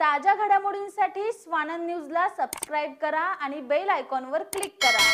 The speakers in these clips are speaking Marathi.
ताज्या घडामोडींसाठी स्वानंद न्यूजला सबस्क्राइब करा आणि बेल आयकॉनवर क्लिक करा।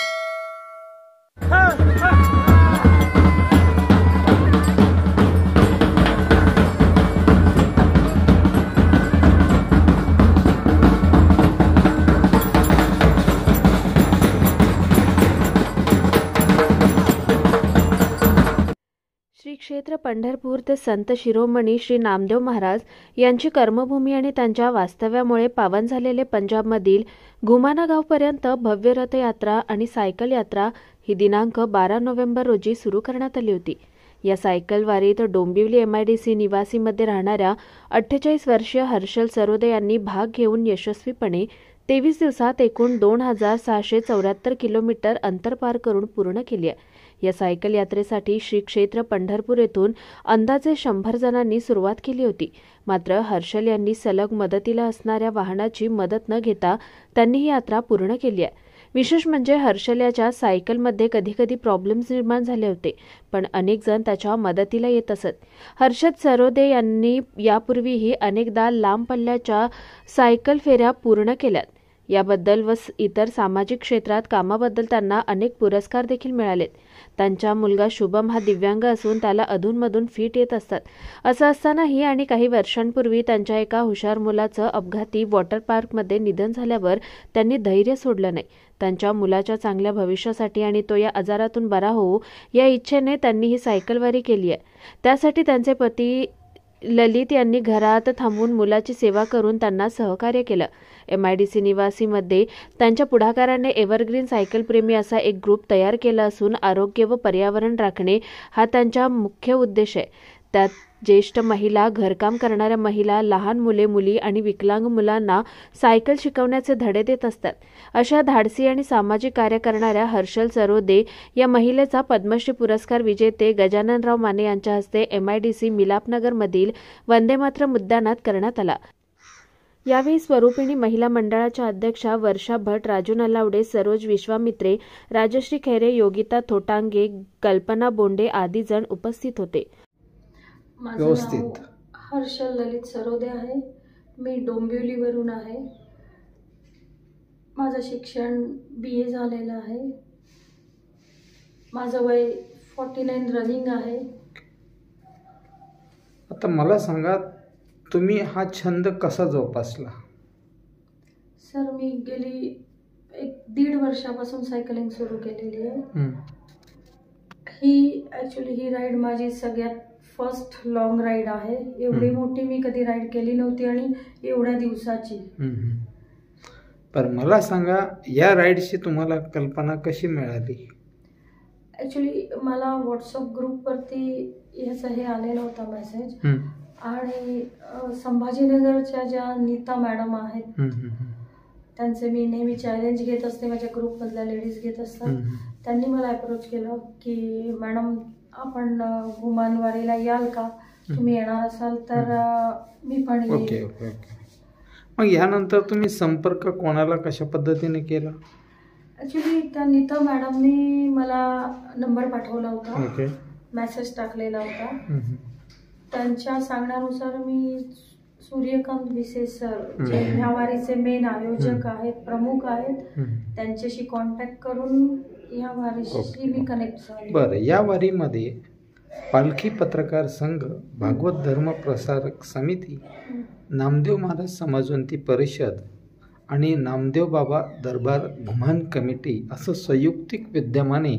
श्री क्षेत्र पंढरपूर ते संत शिरोमणी श्री नामदेव महाराज यांची कर्मभूमी आणि त्यांच्या वास्तव्यामुळे पावन झालेले पंजाबमधील घुमाना गावपर्यंत भव्य रथयात्रा आणि सायकल यात्रा ही दिनांक 12 नोव्हेंबर रोजी सुरू करण्यात आली होती। या सायकल वारीत डोंबिवली MIDC निवासीमध्ये राहणाऱ्या 48 वर्षीय हर्षल सरोदे यांनी भाग घेऊन यशस्वीपणे 23 दिवसात एकूण 2674 किलोमीटर अंतर पार करून पूर्ण केली आहे। या सायकल यात्रेसाठी श्री क्षेत्र पंढरपूर येथून अंदाजे 100 जणांनी सुरुवात केली होती। मात्र हर्षल यांनी सलग मदतीला असणाऱ्या वाहनाची मदत न घेता त्यांनी ही यात्रा पूर्ण केली आहे। विशेष म्हणजे हर्षल याच्या सायकलमध्ये कधी प्रॉब्लेम्स निर्माण झाले होते, पण अनेक जण त्याच्या मदतीला येत असत। हर्षल सरोदे यांनी यापूर्वीही अनेकदा लांब पल्ल्याच्या सायकल फेऱ्या पूर्ण केल्यात। याबद्दल व इतर सामाजिक क्षेत्रात कामाबद्दल त्यांना अनेक पुरस्कार देखील मिळालेत। त्यांचा मुलगा शुभम हा दिव्यांग असून त्याला अधूनमधून फिट येत असतात। असं असतानाही आणि काही वर्षांपूर्वी त्यांच्या एका हुशार मुलाचं अपघाती वॉटर पार्कमध्ये निधन झाल्यावर त्यांनी धैर्य सोडलं नाही। त्यांच्या मुलाच्या चांगल्या भविष्यासाठी आणि तो या आजारातून बरा होऊ या इच्छेने त्यांनी ही सायकलवारी केली आहे। त्यासाठी त्यांचे पती ललित यांनी घरात थांबून मुलाची सेवा करून त्यांना सहकार्य केलं। MIDC निवासीमध्ये त्यांच्या पुढाकाराने एव्हरग्रीन सायकल प्रेमी असा एक ग्रुप तयार केला असून आरोग्य व पर्यावरण राखणे हा त्यांचा मुख्य उद्देश आहे। त्यात ज्येष्ठ महिला, घरकाम करणाऱ्या महिला, लहान मुले, मुली आणि विकलांग मुलांना सायकल शिकवण्याचे धडे देत असतात। अशा धाडसी आणि सामाजिक कार्य करणाऱ्या हर्षल सरोदे या महिलेचा पद्मश्री पुरस्कार विजेते गजाननराव माने यांच्या हस्ते MIDC मिलापनगरमधील वंदे मातरम उद्यानात करण्यात आला। यावेळी स्वरूपिणी महिला मंडळाच्या अध्यक्षा वर्षा भट, राजू नलावडे, सरोज विश्वामित्रे, राजश्री खैरे, योगिता थोटांगे, कल्पना बोंडे आदी जण उपस्थित होते। माझं नाव हर्षल ललित सरोदे आहे। मी डोंबिवलीवरून आहे। माझं शिक्षण BA झालेलं आहे। माझं वय 49 रनिंग आहे। आता मला सांगा, तुम्ही हा छंद कसा जोपासला? सर, मी गेली 1-1.5 वर्षापासून सायकलिंग सुरू केलेली आहे। ही राईड माझी सगळ्यात फर्स्ट लॉंग राईड आहे। एवढी मोठी मी कधी राईड केली नव्हती आणि एवढ्या दिवसाची। पण मला सांगा, या राईडची तुम्हाला कल्पना कशी मिळाली? ॲक्च्युली मला व्हॉट्सअप ग्रुपवरती ह्याचं हे आलेला होता मेसेज, आणि संभाजीनगरच्या ज्या नीता मॅडम आहेत त्यांचे मी नेहमी चॅलेंज घेत असते, माझ्या ग्रुपमधल्या लेडीज घेत असतात। त्यांनी मला अप्रोच केलं की मॅडम आपण घुमानवारीला याल का? तुम्ही येणार असाल तर मी पण येईन। ओके। मग यानंतर तुम्ही संपर्क कोणाला कशा पद्धतीने केला? ॲक्च्युली त्या नीता मॅडमनी मला नंबर पाठवला होता, मेसेज टाकलेला होता। त्यांच्या सांगण्यानुसार मी सूर्यकांत विसे सर, जे ह्या वारीचे मेन आयोजक आहेत, प्रमुख आहेत, त्यांच्याशी कॉन्टॅक्ट करून या वारीशी मी कनेक्ट झाले। बरं, या वारीमध्ये पालखी पत्रकार संघ, भागवत धर्म प्रसारक समिती, नामदेव महाराज समाजवंती परिषद आणि नामदेव बाबा दरबार घुमान कमिटी असं संयुक्तिक विद्यमाने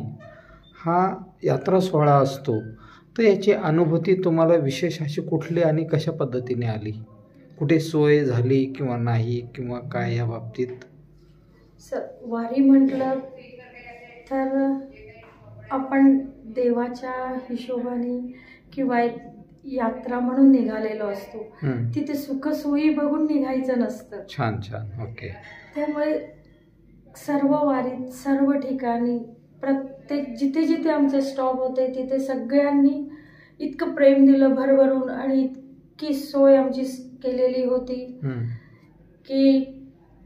हा यात्रा सोहळा असतो। तर याची अनुभूती तुम्हाला विशेष अशी कुठली आणि कशा पद्धतीने आली? कुठे सोय झाली किंवा नाही, किंवा काय या बाबतीत? सर, वारी म्हटलं तर आपण देवाच्या हिशोबाने किंवा एक यात्रा म्हणून निघालेलो असतो। तिथे सुखसोयी बघून निघायचं नसतं। छान, ओके। त्यामुळे सर्व वारीत, सर्व ठिकाणी, प्रत्येक जिथे आमचे स्टॉप होते तिथे सगळ्यांनी इतकं प्रेम दिलं भरभरून, आणि इतकी सोय आमची केलेली होती की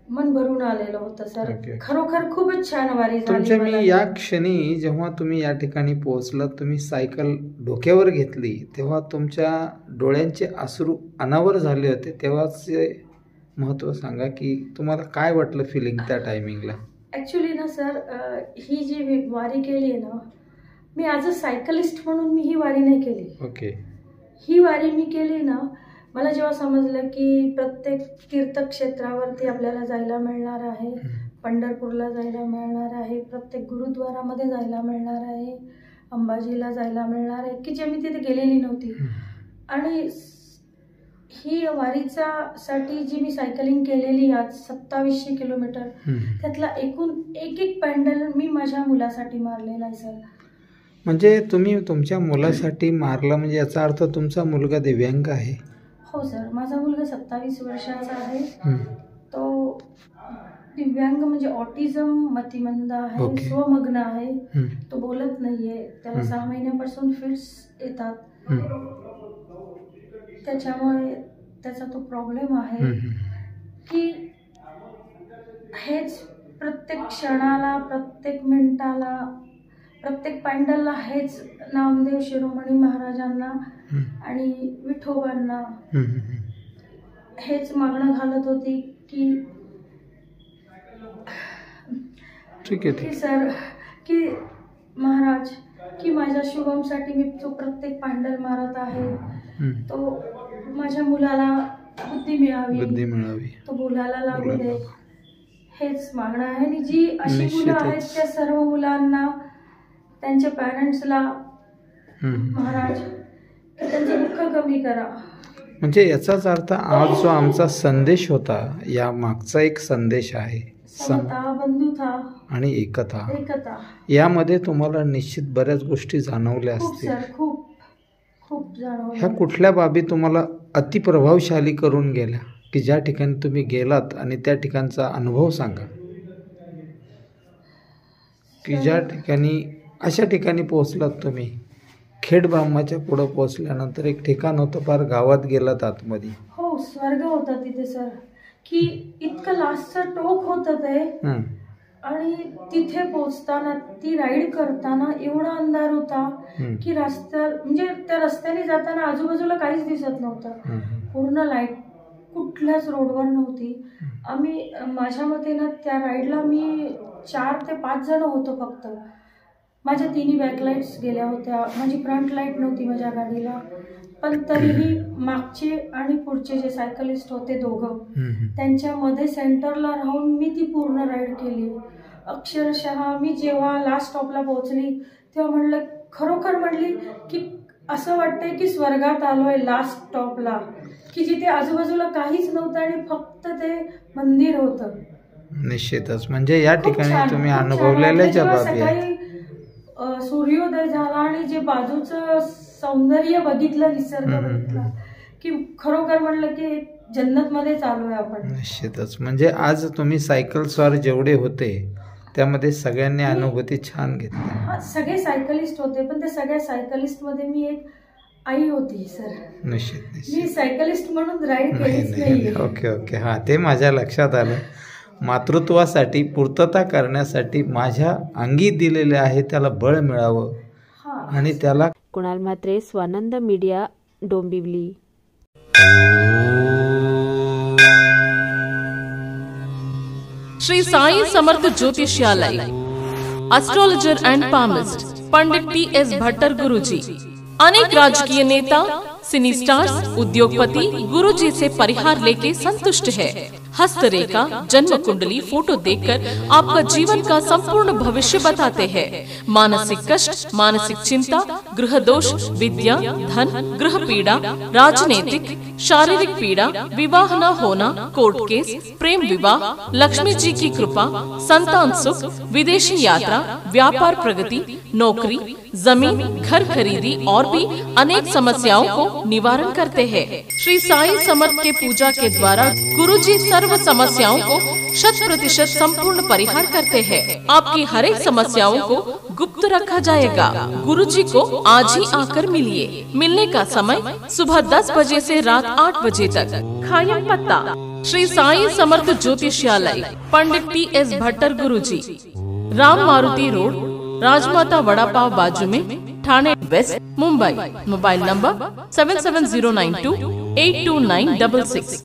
मन भरून आलेलं होतं। सर, खरोखर खूपच छान वारी झाली। मी या क्षणी जेव्हा तुम्ही या ठिकाणी पोहोचलात, तुम्ही सायकल डोक्यावर घेतली तेव्हा तुमच्या डोळ्यांचे अश्रू अनावर झाले होते, तेव्हाचे महत्त्व सांगा की तुम्हाला काय वाटलं फिलिंग त्या टायमिंगला? ॲक्च्युली ना सर, ही जी वारी केली आहे ना, मी ॲज अ सायकलिस्ट म्हणून मी ही वारी नाही केली. ओके. ही वारी मी केली ना, मला जेव्हा समजलं की प्रत्येक तीर्थक्षेत्रावरती आपल्याला जायला मिळणार आहे, पंढरपूरला जायला मिळणार आहे, प्रत्येक गुरुद्वारामध्ये जायला मिळणार आहे, अंबाजीला जायला मिळणार आहे, की जे मी तिथे गेलेली नव्हती. आणि ही वारीसाठी जी मी सायकलिंग केलेली आज 2700 किलोमीटर, त्यातला एकूण एक पॅन्डल मी माझ्या मुलासाठी मारलेला आहे सर. म्हणजे तुम्ही तुमच्या मुलासाठी मारला, म्हणजे याचा अर्थ तुमचा मुलगा दिव्यांग आहे? हो सर, माझा मुलगा 27 वर्षाचा आहे. तो दिव्यांग म्हणजे ऑटिझम, मतिमंद आहे, स्वमग्न आहे, तो बोलत नाहीये, त्याला 6 महिन्यापासून फिट्स येतात, त्याच्यामुळे त्याचा तो प्रॉब्लेम आहे की हेच प्रत्येक क्षणाला, प्रत्येक मिनिटाला, प्रत्येक पॅन्डलला हेच नामदेव शिरोमणी महाराजांना आणि विठोबांना हेच मागणं घालत होती की ठीक आहे सर, की महाराज, की माझ्या शुभमसाठी मी तो प्रत्येक पॅन्डल मारत आहे, तो माझ्या मुलाला बुद्धी मिळावी, तो बोलायला लागू दे, हेच मागणं आहे. आणि जी अशी मुलं आहेत त्या सर्व मुलांना, त्यांच्या पॅरेंट्सला महाराज त्यांचं दुःख कमी करा. म्हणजे याचाच अर्थ आज जो आमचा संदेश होता, या मागचा एक संदेश आहे समता, बंधुता आणि एकता. यामध्ये तुम्हाला निश्चित बऱ्याच गोष्टी जाणवल्या असतील. खूप खूप जाणवल्या. ह्या कुठल्या बाबी तुम्हाला अतिप्रभावशाली करून गेल्या की ज्या ठिकाणी तुम्ही गेलात आणि त्या ठिकाणचा अनुभव सांगा, की ज्या ठिकाणी अशा ठिकाणी पोहोचलात तुम्ही, खेड ब्रह्माच्या पुढं पोहोचल्यानंतर एक ठिकाण होतं, फार गावात गेलात आतमध्ये. हो, स्वर्ग होता तिथे सर, की इतकं लास्टचं टोक होतं ते. आणि तिथे पोहोचताना, ती राईड करताना एवढा अंधार होता की म्हणजे त्या रस्त्याने जाताना आजूबाजूला काहीच दिसत नव्हतं, पूर्ण लाईट कुठल्याच रोडवर नव्हती. माझ्या मते ना त्या राईडला मी 4 ते 5 जण होतो फक्त. माझ्या 3 बॅकलाईट्स गेल्या होत्या, माझी फ्रंट लाईट नव्हती माझ्या गाडीला, पण तरीही मागचे आणि पुढचे जे सायकलिस्ट होते दोघं, त्यांच्यामध्ये सेंटरला राहून मी ती पूर्ण राईड केली. अक्षरशः मी जेव्हा लास्ट स्टॉपला पोहोचली तेव्हा खरोखर म्हणली की असं वाटतंय की स्वर्गात आलोय लास्ट स्टॉपला, की जिथे आजूबाजूला काहीच नव्हतं आणि फक्त ते मंदिर होतं. निश्चितच, म्हणजे या ठिकाणी तुम्ही अनुभवलेल्या ज्या बाबी आहेत, सूर्योदय झाला आणि जे बाजूचं सौंदर्य बघितलं, निसर्ग बघितला, की खरोखर म्हणलं की जन्नत मध्ये आलोय आपण. निश्चितच, म्हणजे आज तुम्ही सायकल स्वार जेवढे होते त्यामध्ये सगळ्यांनी अनुभूती छान घेतली. सगळे सायकलिस्ट होते, पण त्या सगळ्या सायकलिस्ट मध्ये मी एक आई होती सर. निश्चित, मी सायकलिस्ट म्हणून राईड केलीच नाही. ओके, हा, ते माझ्या लक्षात आलं. मातृत्वासाठी पूर्तता करण्यासाठी माझ्या अंगी दिलेले आहे त्याला बळ मिळावं आणि त्याला. Kunal Mhatre, Swanand media, Dombivli. Shri Sai Samarth Jyotishalay, astrologer and palmist Pandit T.S. Bhattar Guruji. अनेक राजकीय नेता, सिनी स्टार्स, उद्योगपति गुरुजी से परिहार लेके संतुष्ट है. हस्तरेखा, जन्म कुंडली, फोटो देखकर आपका जीवन का संपूर्ण भविष्य बताते हैं. मानसिक कष्ट, मानसिक चिंता, गृह दोष, विद्या, धन, गृह पीड़ा, राजनीतिक, शारीरिक पीड़ा, विवाह न होना, कोर्ट केस, प्रेम विवाह, लक्ष्मी जी की कृपा, संतान सुख, विदेशी यात्रा, व्यापार प्रगति, नौकरी, जमीन, घर खरीदी और भी अनेक समस्याओं को निवारण करते हैं. श्री साई समर्थ के पूजा के द्वारा गुरुजी सर्व समस्याओं को 100% संपूर्ण परिहार करते हैं. आपकी हर एक समस्याओं को गुप्त रखा जाएगा. गुरुजी को आज ही आकर मिलिए. मिलने का समय सुबह 10 बजे से रात 8 बजे तक. खायम पत्ता श्री साई समर्थ ज्योतिषालय, पंडित T.S. भट्टर गुरुजी, राम मारुति रोड, राजमाता वड़ा पाव बाजू में, Thane west, Mumbai. Mobile number 7709282966.